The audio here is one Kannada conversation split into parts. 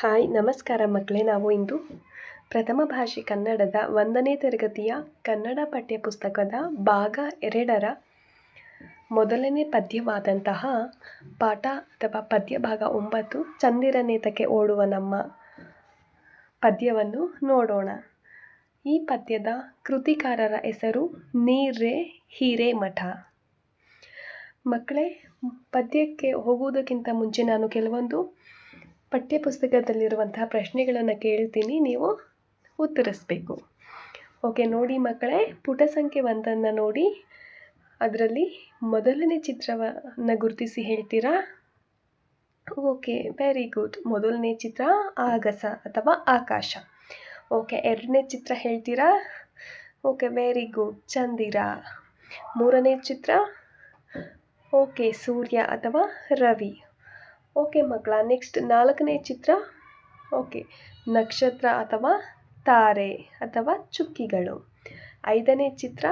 ಹಾಯ್ ನಮಸ್ಕಾರ ಮಕ್ಕಳೇ. ನಾವು ಇಂದು ಪ್ರಥಮ ಭಾಷೆ ಕನ್ನಡದ 1ನೇ ತರಗತಿಯ ಕನ್ನಡ ಪಠ್ಯಪುಸ್ತಕದ ಭಾಗ 2ರ ಮೊದಲನೇ ಪದ್ಯವಾದಂತಹ ಪಾಠ ಅಥವಾ ಪದ್ಯ ಭಾಗ 9 ಚಂದಿರನೇತಕ್ಕೆ ಓಡುವ ನಮ್ಮ ಪದ್ಯವನ್ನು ನೋಡೋಣ. ಈ ಪದ್ಯದ ಕೃತಿಕಾರರ ಹೆಸರು ನೀರೇ ಹಿರೇಮಠ. ಮಕ್ಕಳೇ, ಪದ್ಯಕ್ಕೆ ಹೋಗುವುದಕ್ಕಿಂತ ಮುಂಚೆ ನಾನು ಕೆಲವೊಂದು ಪಠ್ಯಪುಸ್ತಕದಲ್ಲಿರುವಂತಹ ಪ್ರಶ್ನೆಗಳನ್ನು ಕೇಳ್ತೀನಿ, ನೀವು ಉತ್ತರಿಸಬೇಕು. ಓಕೆ, ನೋಡಿ ಮಕ್ಕಳೇ, ಪುಟ ಸಂಖ್ಯೆ 1 ನೋಡಿ. ಅದರಲ್ಲಿ ಮೊದಲನೇ ಚಿತ್ರವನ್ನು ಗುರುತಿಸಿ ಹೇಳ್ತೀರಾ? Okay, very good. ಮೊದಲನೇ ಚಿತ್ರ ಆಗಸ ಅಥವಾ ಆಕಾಶ. ಓಕೆ, ಎರಡನೇ ಚಿತ್ರ ಹೇಳ್ತೀರಾ? ಓಕೆ, ವೆರಿ ಗುಡ್, ಚಂದಿರ. ಮೂರನೇ ಚಿತ್ರ ಓಕೆ, ಸೂರ್ಯ ಅಥವಾ ರವಿ. ಓಕೆ ಮಕ್ಕಳ, ನೆಕ್ಸ್ಟ್ 4ನೇ ಚಿತ್ರ ಓಕೆ, ನಕ್ಷತ್ರ ಅಥವಾ ತಾರೆ ಅಥವಾ ಚುಕ್ಕಿಗಳು. 5ನೇ ಚಿತ್ರ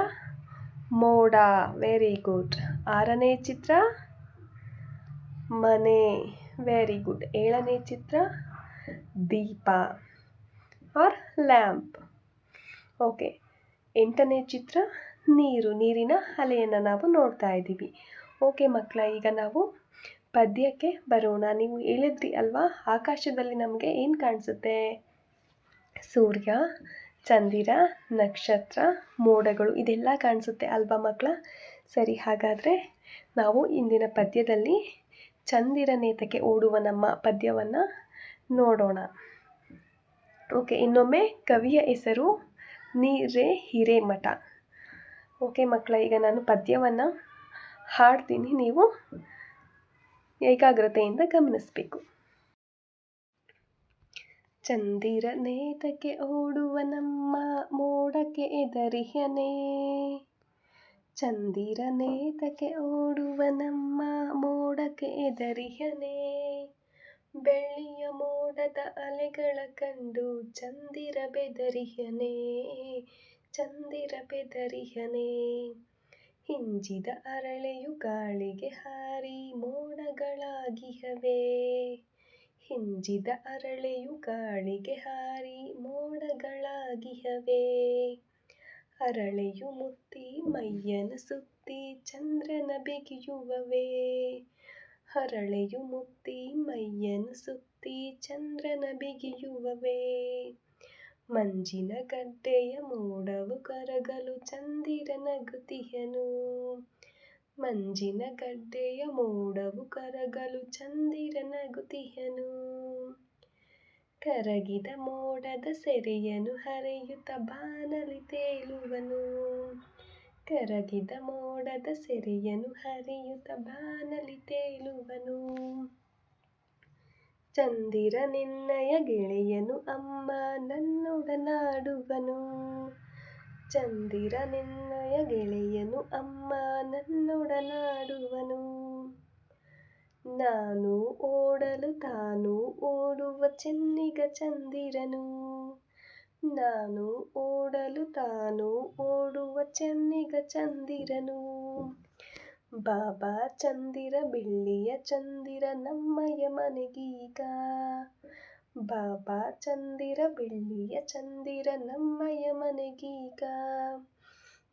ಮೋಡ, ವೆರಿ ಗುಡ್. 6ನೇ ಚಿತ್ರ ಮನೆ, ವೆರಿ ಗುಡ್. 7ನೇ ಚಿತ್ರ ದೀಪ ಆರ್ ಲ್ಯಾಂಪ್. ಓಕೆ, 8ನೇ ಚಿತ್ರ ನೀರು, ನೀರಿನ ಅಲೆಯನ್ನು ನಾವು ನೋಡ್ತಾ ಇದ್ದೀವಿ. ಓಕೆ ಮಕ್ಕಳ, ಈಗ ನಾವು ಪದ್ಯಕ್ಕೆ ಬರೋಣ. ನೀವು ಹೇಳಿದ್ರಿ ಅಲ್ವಾ, ಆಕಾಶದಲ್ಲಿ ನಮಗೆ ಏನು ಕಾಣಿಸುತ್ತೆ? ಸೂರ್ಯ, ಚಂದಿರ, ನಕ್ಷತ್ರ, ಮೋಡಗಳು, ಇದೆಲ್ಲ ಕಾಣಿಸುತ್ತೆ ಅಲ್ವಾ ಮಕ್ಕಳ? ಸರಿ, ಹಾಗಾದರೆ ನಾವು ಇಂದಿನ ಪದ್ಯದಲ್ಲಿ ಚಂದಿರನೇತಕ್ಕೆ ಓಡುವ ನಮ್ಮ ಪದ್ಯವನ್ನು ನೋಡೋಣ. ಓಕೆ, ಇನ್ನೊಮ್ಮೆ ಕವಿಯ ಹೆಸರು ನೀರೇ ಹಿರೇಮಠ. ಓಕೆ ಮಕ್ಕಳ, ಈಗ ನಾನು ಪದ್ಯವನ್ನು ಹಾಡ್ತೀನಿ, ನೀವು ಏಕಾಗ್ರತೆಯಿಂದ ಗಮನಿಸಬೇಕು. ಚಂದಿರನೇತಕ್ಕೆ ಓಡುವ ನಮ್ಮ ಮೋಡಕ್ಕೆ ಎದರಿಹನೇ, ಚಂದಿರನೇತಕ್ಕೆ ಓಡುವ ನಮ್ಮ ಮೋಡಕ್ಕೆ ಎದರಿಹನೇ, ಬೆಳ್ಳಿಯ ಮೋಡದ ಅಲೆಗಳ ಕಂಡು ಚಂದಿರ ಬೆದರಿಹನೇ, ಚಂದಿರ ಬೆದರಿಹನೇ. ಹಿಂಜಿದ ಅರಳೆಯು ಗಾಳಿಗೆ ಹಾರಿ ಮೋಡಗಳಾಗಿಹವೇ, ಹಿಂಜಿದ ಅರಳೆಯು ಗಾಳಿಗೆ ಹಾರಿ ಮೋಡಗಳಾಗಿಹವೇ, ಅರಳೆಯು ಮುತ್ತಿ ಮೈಯನ್ನು ಸುತ್ತಿ ಚಂದ್ರನ ಬಿಗಿಯುವವೇ, ಅರಳೆಯು ಮುತ್ತಿ ಮೈಯನ್ನು ಸುತ್ತಿ ಚಂದ್ರನ ಬಿಗಿಯುವವೇ, ಮಂಜಿನ ಗಡ್ಡೆಯ ಮೋಡವು ಕರಗಲು ಚಂದಿರ ನಗುತಿಹನು, ಮಂಜಿನ ಗಡ್ಡೆಯ ಮೋಡವು ಕರಗಲು ಚಂದಿರ ನಗುತಿಹನು, ಕರಗಿದ ಮೋಡದ ಸೆರೆಯನು ಹರಿಯುತ್ತ ಬಾನಲಿ ತೇಲುವನು, ಕರಗಿದ ಮೋಡದ ಸೆರೆಯನು ಹರಿಯುತ್ತ ಬಾನಲಿ ತೇಲುವನು, ಚಂದಿರ ನಿನ್ನಯ ಗೆಳೆಯನು ಅಮ್ಮ ನನ್ನೊಡನಾಡುವನು, ಚಂದಿರ ನಿನ್ನಯ ಗೆಳೆಯನು ಅಮ್ಮ ನನ್ನೊಡನಾಡುವನು, ನಾನು ಓಡಲು ತಾನು ಓಡುವ ಚೆನ್ನಿಗ ಚಂದಿರನು, ನಾನು ಓಡಲು ತಾನು ಓಡುವ ಚೆನ್ನಿಗ ಚಂದಿರನು, ಬಾಬಾ ಚಂದಿರ ಬೆಳ್ಳಿಯ ಚಂದಿರ ನಮ್ಮಯ ಮನೆಗೀಗ, ಬಾಬಾ ಚಂದಿರ ಬೆಳ್ಳಿಯ ಚಂದಿರ ನಮ್ಮಯ ಮನೆಗೀಗ,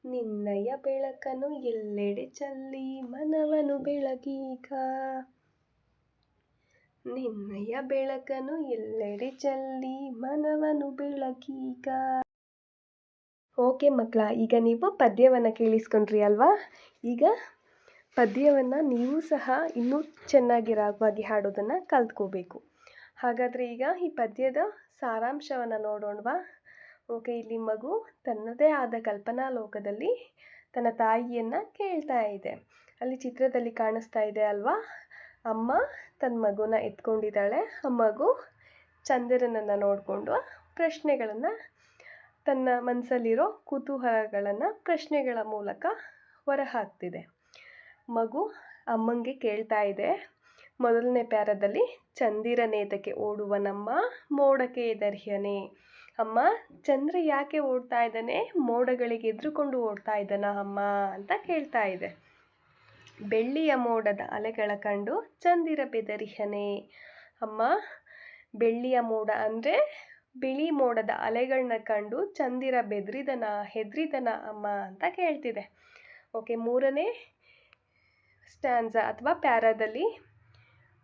ನಿನ್ನಯ ಬೆಳಕನು ಎಲ್ಲೆಡೆ ಚೆಲ್ಲಿ ಮನವನು ಬೆಳಗೀಗ, ನಿನ್ನಯ ಬೆಳಕನು ಎಲ್ಲೆಡೆ ಚೆಲ್ಲಿ ಮನವನು ಬೆಳಗೀಗ. ಓಕೆ ಮಕ್ಕಳ, ಈಗ ನೀವು ಪದ್ಯವನ್ನು ಕೇಳಿಸ್ಕೊಂಡ್ರಿ ಅಲ್ವಾ? ಈಗ ಪದ್ಯವನ್ನು ನೀವು ಸಹ ಇನ್ನೂ ಚೆನ್ನಾಗಿ ರಾಗವಾಗಿ ಹಾಡೋದನ್ನು ಕಲ್ತ್ಕೋಬೇಕು. ಹಾಗಾದರೆ ಈಗ ಈ ಪದ್ಯದ ಸಾರಾಂಶವನ್ನು ನೋಡೋಣವಾ? ಓಕೆ, ಇಲ್ಲಿ ಮಗು ತನ್ನದೇ ಆದ ಕಲ್ಪನಾ ಲೋಕದಲ್ಲಿ ತನ್ನ ತಾಯಿಯನ್ನು ಕೇಳ್ತಾ ಇದೆ. ಅಲ್ಲಿ ಚಿತ್ರದಲ್ಲಿ ಕಾಣಿಸ್ತಾ ಇದೆ ಅಲ್ವಾ, ಅಮ್ಮ ತನ್ನ ಮಗುನ ಎತ್ಕೊಂಡಿದ್ದಾಳೆ. ಆ ಮಗು ಚಂದಿರನನ್ನು ನೋಡಿಕೊಂಡು ಪ್ರಶ್ನೆಗಳನ್ನು, ತನ್ನ ಮನಸ್ಸಲ್ಲಿರೋ ಕುತೂಹಲಗಳನ್ನು ಪ್ರಶ್ನೆಗಳ ಮೂಲಕ ಹೊರಹಾಕ್ತಿದೆ. ಮಗು ಅಮ್ಮಂಗೆ ಕೇಳ್ತಾ ಇದೆ ಮೊದಲನೇ ಪ್ಯಾರದಲ್ಲಿ, ಚಂದಿರನೇತಕ್ಕೆ ಓಡುವ ನಮ್ಮ ಮೋಡಕ್ಕೆ ಎದರಿಹನೇ. ಅಮ್ಮ, ಚಂದ್ರ ಯಾಕೆ ಓಡ್ತಾ ಇದ್ದಾನೆ? ಮೋಡಗಳಿಗೆ ಎದುರುಕೊಂಡು ಓಡ್ತಾ ಇದ್ದಾನ ಅಮ್ಮ ಅಂತ ಕೇಳ್ತಾ ಇದೆ. ಬೆಳ್ಳಿಯ ಮೋಡದ ಅಲೆಗಳ ಕಂಡು ಚಂದಿರ ಬೆದರಿಹನೇ. ಅಮ್ಮ, ಬೆಳ್ಳಿಯ ಮೋಡ ಅಂದರೆ ಬಿಳಿ ಮೋಡದ ಅಲೆಗಳನ್ನ ಕಂಡು ಚಂದಿರ ಹೆದ್ರಿದನ ಅಮ್ಮ ಅಂತ ಕೇಳ್ತಿದೆ. ಓಕೆ, ಮೂರನೇ ಸ್ಟ್ಯಾನ್ಸಾ ಅಥವಾ ಪ್ಯಾರಾದಲ್ಲಿ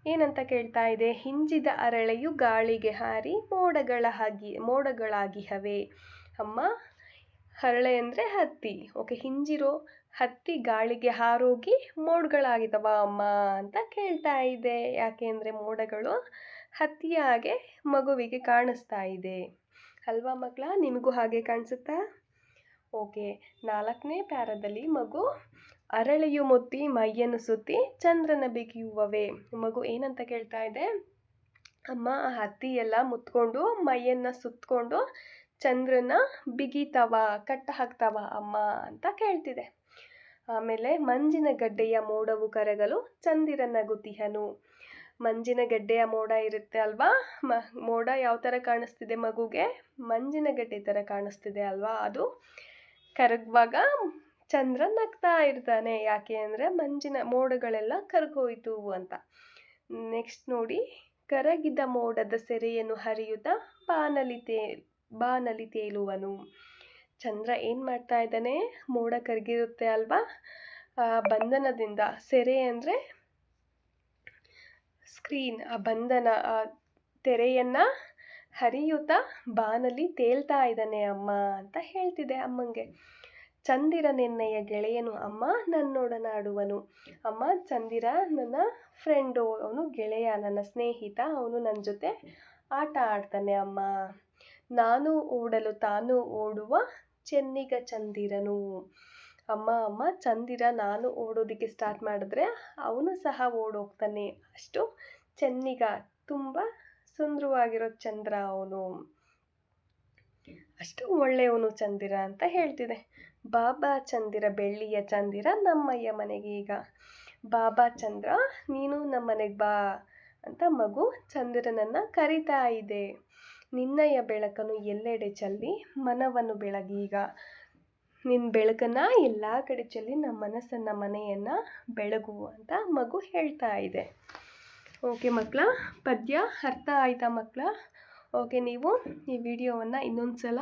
ಏನಂತ ಕೇಳ್ತಾ ಇದೆ? ಹಿಂಜಿದ ಅರಳೆಯು ಗಾಳಿಗೆ ಹಾರಿ ಮೋಡಗಳಾಗಿಹವೆ. ಅಮ್ಮ, ಹರಳೆ ಅಂದರೆ ಹತ್ತಿ. ಓಕೆ, ಹಿಂಜಿರೋ ಹತ್ತಿ ಗಾಳಿಗೆ ಹಾರೋಗಿ ಮೋಡಗಳಾಗಿದವ ಅಮ್ಮ ಅಂತ ಕೇಳ್ತಾ ಇದೆ. ಯಾಕೆ ಅಂದರೆ ಮೋಡಗಳು ಹತ್ತಿಯ ಹಾಗೆ ಮಗುವಿಗೆ ಕಾಣಿಸ್ತಾ ಇದೆ ಅಲ್ವಾ ಮಕ್ಕಳ? ನಿಮಗೂ ಹಾಗೆ ಕಾಣಿಸುತ್ತಾ? ಓಕೆ, 4ನೇ ಪ್ಯಾರದಲ್ಲಿ ಮಗು ಅರಳೆಯು ಮುತ್ತಿ ಮೈಯನ್ನು ಸುತ್ತಿ ಚಂದ್ರನ ಬಿಗಿಯುವವೇ. ಮಗು ಏನಂತ ಕೇಳ್ತಾ ಇದೆ? ಅಮ್ಮ, ಹತ್ತಿ ಎಲ್ಲ ಮುತ್ಕೊಂಡು ಮೈಯನ್ನು ಸುತ್ತಕೊಂಡು ಚಂದ್ರನ ಬಿಗಿತವ, ಕಟ್ಟ ಹಾಕ್ತವ ಅಮ್ಮ ಅಂತ ಕೇಳ್ತಿದೆ. ಆಮೇಲೆ ಮಂಜಿನ ಗಡ್ಡೆಯ ಮೋಡವು ಕರಗಲು ಚಂದಿರ ನಗುತಿಹನು. ಮಂಜಿನ ಗಡ್ಡೆಯ ಮೋಡ ಇರುತ್ತೆ ಅಲ್ವಾ? ಮೋಡ ಯಾವ ಥರ ಕಾಣಿಸ್ತಿದೆ ಮಗುಗೆ? ಮಂಜಿನ ಗಡ್ಡೆ ಥರ ಕಾಣಿಸ್ತಿದೆ ಅಲ್ವಾ? ಅದು ಕರಗುವಾಗ ಚಂದ್ರ ನಗ್ತಾ ಇರ್ತಾನೆ. ಯಾಕೆ ಅಂದರೆ ಮಂಜಿನ ಮೋಡಗಳೆಲ್ಲ ಕರಗೋಯ್ತು ಅಂತ. ನೆಕ್ಸ್ಟ್ ನೋಡಿ, ಕರಗಿದ ಮೋಡದ ಸೆರೆಯನ್ನು ಹರಿಯುತ್ತಾ ಬಾನಲಿ ತೇಲುವನು. ಚಂದ್ರ ಏನು ಮಾಡ್ತಾ ಇದ್ದಾನೆ? ಮೋಡ ಕರಗಿರುತ್ತೆ ಅಲ್ವಾ? ಬಂಧನದಿಂದ, ಸೆರೆ ಅಂದರೆ ಸ್ಕ್ರೀನ್, ಆ ಬಂಧನ, ಆ ತೆರೆಯನ್ನು ಹರಿಯುತ್ತಾ ಬಾನಲ್ಲಿ ತೇಲ್ತಾ ಇದ್ದಾನೆ ಅಮ್ಮ ಅಂತ ಹೇಳ್ತಿದೆ ಅಮ್ಮಂಗೆ. ಚಂದಿರನೆನ್ನೆಯ ಗೆಳೆಯನು ಅಮ್ಮ ನನ್ನೊಡನಾಡುವನು. ಅಮ್ಮ, ಚಂದಿರ ನನ್ನ ಫ್ರೆಂಡು, ಅವನು ಗೆಳೆಯ, ನನ್ನ ಸ್ನೇಹಿತ, ಅವನು ನನ್ನ ಜೊತೆ ಆಟ ಆಡ್ತಾನೆ ಅಮ್ಮ. ನಾನು ಓಡಲು ತಾನು ಓಡುವ ಚೆನ್ನಿಗ ಚಂದಿರನು. ಅಮ್ಮ, ಚಂದಿರ ನಾನು ಓಡೋದಕ್ಕೆ ಸ್ಟಾರ್ಟ್ ಮಾಡಿದ್ರೆ ಅವನು ಸಹ ಓಡೋಗ್ತಾನೆ. ಅಷ್ಟು ಚೆನ್ನಿಗ, ತುಂಬ ಸುಂದರವಾಗಿರೋ ಚಂದ್ರ ಅವನು, ಅಷ್ಟು ಒಳ್ಳೆಯವನು ಚಂದಿರ ಅಂತ ಹೇಳ್ತಿದೆ. ಬಾಬಾ ಚಂದಿರ ಬೆಳ್ಳಿಯ ಚಂದಿರ ನಮ್ಮಯ್ಯ ಮನೆಗೆ ಈಗ. ಬಾಬಾ ಚಂದ್ರ, ನೀನು ನಮ್ಮ ಮನೆಗೆ ಬಾ ಅಂತ ಮಗು ಚಂದಿರನನ್ನು ಕರಿತಾ ಇದೆ. ನಿನ್ನಯ ಬೆಳಕನ್ನು ಎಲ್ಲೆಡೆ ಚೆಲ್ಲಿ ಮನವನ್ನು ಬೆಳಗೀಗ. ನಿನ್ನ ಬೆಳಕನ್ನು ಎಲ್ಲ ಕಡೆ ಚೆಲ್ಲಿ ನಮ್ಮ ಮನಸ್ಸನ್ನು, ಮನೆಯನ್ನು ಬೆಳಗು ಅಂತ ಮಗು ಹೇಳ್ತಾ ಇದೆ. ಓಕೆ ಮಕ್ಕಳ, ಪದ್ಯ ಅರ್ಥ ಆಯ್ತಾ ಮಕ್ಕಳ? ಓಕೆ, ನೀವು ಈ ವಿಡಿಯೋವನ್ನು ಇನ್ನೊಂದು ಸಲ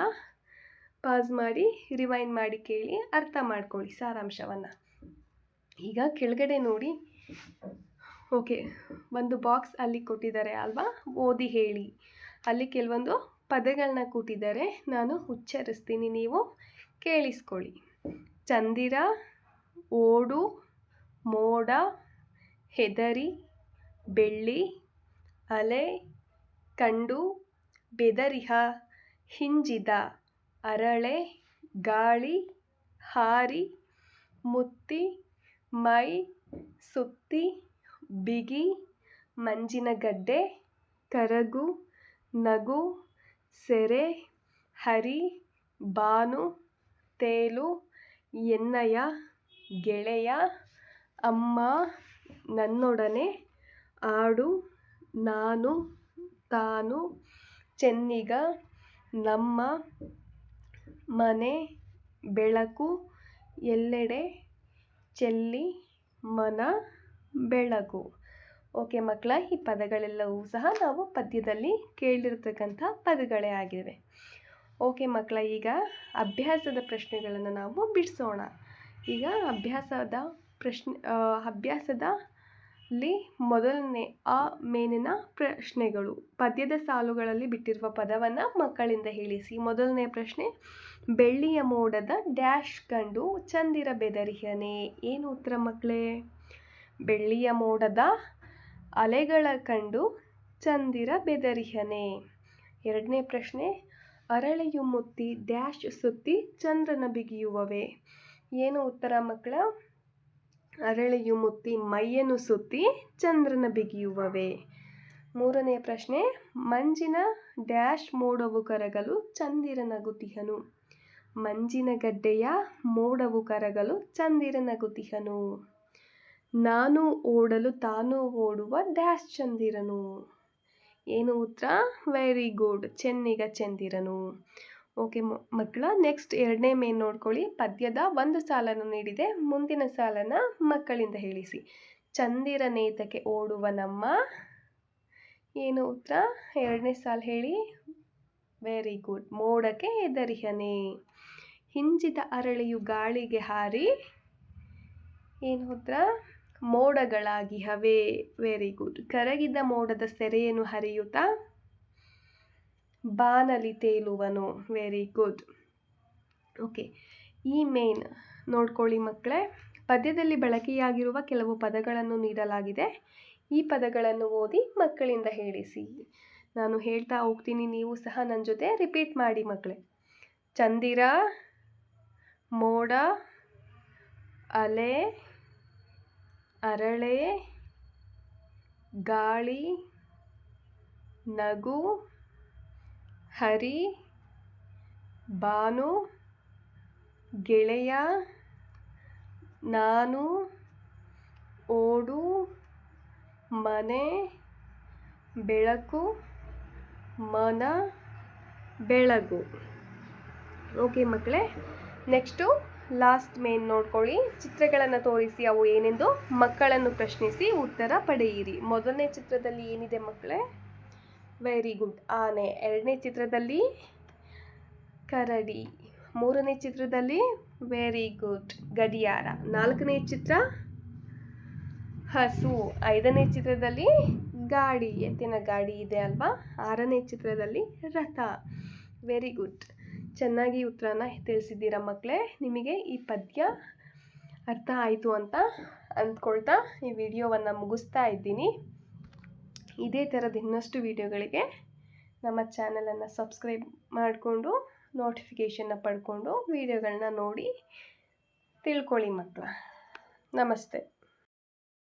ಪಾಸ್ ಮಾಡಿ ರಿವೈಂಡ್ ಮಾಡಿ ಕೇಳಿ ಅರ್ಥ ಮಾಡ್ಕೊಳ್ಳಿ ಸಾರಾಂಶವನ್ನು. ಈಗ ಕೆಳಗಡೆ ನೋಡಿ. ಓಕೆ, ಒಂದು ಬಾಕ್ಸ್ ಅಲ್ಲಿ ಕೊಟ್ಟಿದ್ದಾರೆ ಅಲ್ವಾ? ಓದಿ ಹೇಳಿ. ಅಲ್ಲಿ ಕೆಲವೊಂದು ಪದಗಳನ್ನ ಕೊಟ್ಟಿದ್ದಾರೆ, ನಾನು ಉಚ್ಚರಿಸ್ತೀನಿ, ನೀವು ಕೇಳಿಸ್ಕೊಳ್ಳಿ. ಚಂದಿರ, ಓಡು, ಮೋಡ, ಹೆದರಿ, ಬೆಳ್ಳಿ, ಅಲೆ, ಕಂಡು, ಬೆದರಿಹ, ಹಿಂಜಿದ, ಅರಳೆ, ಗಾಳಿ, ಹಾರಿ, ಮುತ್ತಿ, ಮೈ, ಸುತ್ತಿ, ಬಿಗಿ, ಮಂಜಿನ ಗಡ್ಡೆ, ಕರಗು, ನಗು, ಸೆರೆ, ಹರಿ, ಬಾನು, ತೇಲು, ಎನ್ನಯ, ಗೆಳೆಯ, ಅಮ್ಮ, ನನ್ನೊಡನೆ ಆಡು, ನಾನು, ತಾನು, ಚೆನ್ನಿಗ, ನಮ್ಮ, ಮನೆ, ಬೆಳಕು, ಎಲ್ಲೆಡೆ ಚೆಲ್ಲಿ ಮನ ಬೆಳಗು. ಓಕೆ ಮಕ್ಕಳ, ಈ ಪದಗಳೆಲ್ಲವೂ ಸಹ ನಾವು ಪದ್ಯದಲ್ಲಿ ಕೇಳಿರ್ತಕ್ಕಂಥ ಪದಗಳೇ ಆಗಿವೆ. ಓಕೆ ಮಕ್ಕಳ, ಈಗ ಅಭ್ಯಾಸದ ಪ್ರಶ್ನೆಗಳನ್ನು ನಾವು ಬಿಡಿಸೋಣ. ಈಗ ಅಭ್ಯಾಸದಲ್ಲಿ ಮೊದಲನೇ ಆ ಮೇಲಿನ ಪ್ರಶ್ನೆಗಳು. ಪದ್ಯದ ಸಾಲುಗಳಲ್ಲಿ ಬಿಟ್ಟಿರುವ ಪದವನ್ನು ಮಕ್ಕಳಿಂದ ಹೇಳಿಸಿ. ಮೊದಲನೇ ಪ್ರಶ್ನೆ, ಬೆಳ್ಳಿಯ ಮೋಡದ ಡ್ಯಾಶ್ ಕಂಡು ಚಂದಿರ ಬೆದರಿಹನೆ. ಏನು ಉತ್ತರ ಮಕ್ಕಳೇ? ಬೆಳ್ಳಿಯ ಮೋಡದ ಅಲೆಗಳ ಕಂಡು ಚಂದಿರ ಬೆದರಿಹನೆ. ಎರಡನೇ ಪ್ರಶ್ನೆ, ಅರಳೆಯು ಮುತ್ತಿ ಡ್ಯಾಶ್ ಸುತ್ತಿ ಚಂದ್ರನ ಬಿಗಿಯುವವೇ. ಏನು ಉತ್ತರ ಮಕ್ಕಳ? ಅರಳೆಯು ಮುತ್ತಿ ಮೈಯನ್ನು ಸುತ್ತಿ ಚಂದ್ರನ ಬಿಗಿಯುವವೇ. ಮೂರನೇ ಪ್ರಶ್ನೆ, ಮಂಜಿನ ಡ್ಯಾಶ್ ಮೋಡವು ಕರಗಲು ಚಂದಿರ ನಗುತಿಹನು. ಮಂಜಿನ ಗಡ್ಡೆಯ ಮೋಡವು ಕರಗಲು ಚಂದಿರ ನಗುತಿಹನು. ನಾನು ಓಡಲು ತಾನು ಓಡುವ ಡ್ಯಾಶ್ ಚಂದಿರನು. ಏನು ಉತ್ತರ? ವೆರಿ ಗುಡ್, ಚೆನ್ನಿಗ ಚಂದಿರನು. ಓಕೆ ಮಕ್ಕಳ, ನೆಕ್ಸ್ಟ್ ಎರಡನೇ ಮೇನ್ ನೋಡ್ಕೊಳ್ಳಿ. ಪದ್ಯದ ಒಂದು ಸಾಲನ್ನು ನೀಡಿದೆ, ಮುಂದಿನ ಸಾಲನ್ನು ಮಕ್ಕಳಿಂದ ಹೇಳಿಸಿ. ಚಂದಿರ ನೇತಕ್ಕೆ ಓಡುವ ನಮ್ಮ, ಏನು ಉತ್ತರ? ಎರಡನೇ ಸಾಲು ಹೇಳಿ. Very good. ಮೋಡಕ್ಕೆ ಹೆದರಿಹನೆ. ಹಿಂಜಿದ ಅರಳಿಯು ಗಾಳಿಗೆ ಹಾರಿ ಏನು ಉತ್ತರ? ಮೋಡಗಳಾಗಿ ಹವೆ. Very good. ಕರಗಿದ ಮೋಡದ ಸೆರೆಯನ್ನು ಹರಿಯುತ್ತಾ ಬಾನಲಿ ತೇಲುವನು. Very good. ಓಕೆ, ಈ ಮೇನ್ ನೋಡ್ಕೊಳ್ಳಿ ಮಕ್ಕಳೇ. ಪದ್ಯದಲ್ಲಿ ಬಳಕೆಯಾಗಿರುವ ಕೆಲವು ಪದಗಳನ್ನು ನೀಡಲಾಗಿದೆ. ಈ ಪದಗಳನ್ನು ಓದಿ ಮಕ್ಕಳಿಂದ ಹೇಳಿಸಿ. ನಾನು ಹೇಳ್ತಾ ಹೋಗ್ತೀನಿ, ನೀವು ಸಹ ನನ್ನ ಜೊತೆ ರಿಪೀಟ್ ಮಾಡಿ ಮಕ್ಕಳೇ. ಚಂದಿರ, ಮೋಡ, ಅಲೆ, ಅರಳೆ, ಗಾಳಿ, ನಗು, ಹರಿ, ಬಾನು, ಗೆಳೆಯ, ನಾನು, ಓಡು, ಮನೆ, ಬೆಳಕು, ಮನ, ಬೆಳಗು. ಓಕೆ ಮಕ್ಕಳೇ, ನೆಕ್ಸ್ಟು ಲಾಸ್ಟ್ ಮೇನ್ ನೋಡ್ಕೊಳ್ಳಿ. ಚಿತ್ರಗಳನ್ನು ತೋರಿಸಿ ಅವು ಏನೆಂದು ಮಕ್ಕಳನ್ನು ಪ್ರಶ್ನಿಸಿ ಉತ್ತರ ಪಡೆಯಿರಿ. ಮೊದಲನೇ ಚಿತ್ರದಲ್ಲಿ ಏನಿದೆ ಮಕ್ಕಳೇ? ವೆರಿ ಗುಡ್, ಆನೆ. ಎರಡನೇ ಚಿತ್ರದಲ್ಲಿ ಕರಡಿ. ಮೂರನೇ ಚಿತ್ರದಲ್ಲಿ ವೆರಿ ಗುಡ್, ಗಡಿಯಾರ. ನಾಲ್ಕನೇ ಚಿತ್ರ ಹಸು. ಐದನೇ ಚಿತ್ರದಲ್ಲಿ ಗಾಡಿ, ಎತ್ತಿನ ಗಾಡಿ ಇದೆ ಅಲ್ವಾ. ಆರನೇ ಚಿತ್ರದಲ್ಲಿ ರಥ. ವೆರಿ ಗುಡ್, ಚೆನ್ನಾಗಿ ಉತ್ತರನ ತಿಳಿಸಿದ್ದೀರಾ ಮಕ್ಕಳೇ. ನಿಮಗೆ ಈ ಪದ್ಯ ಅರ್ಥ ಆಯಿತು ಅಂತ ಅಂದ್ಕೊಳ್ತಾ ಈ ವಿಡಿಯೋವನ್ನು ಮುಗಿಸ್ತಾ ಇದ್ದೀನಿ. ಇದೇ ಥರದ ಇನ್ನಷ್ಟು ವಿಡಿಯೋಗಳಿಗೆ ನಮ್ಮ ಚಾನಲನ್ನು ಸಬ್ಸ್ಕ್ರೈಬ್ ಮಾಡಿಕೊಂಡು ನೋಟಿಫಿಕೇಷನ್ನ ಪಡ್ಕೊಂಡು ವಿಡಿಯೋಗಳನ್ನ ನೋಡಿ ತಿಳ್ಕೊಳ್ಳಿ ಮಕ್ಕಳ. ನಮಸ್ತೆ.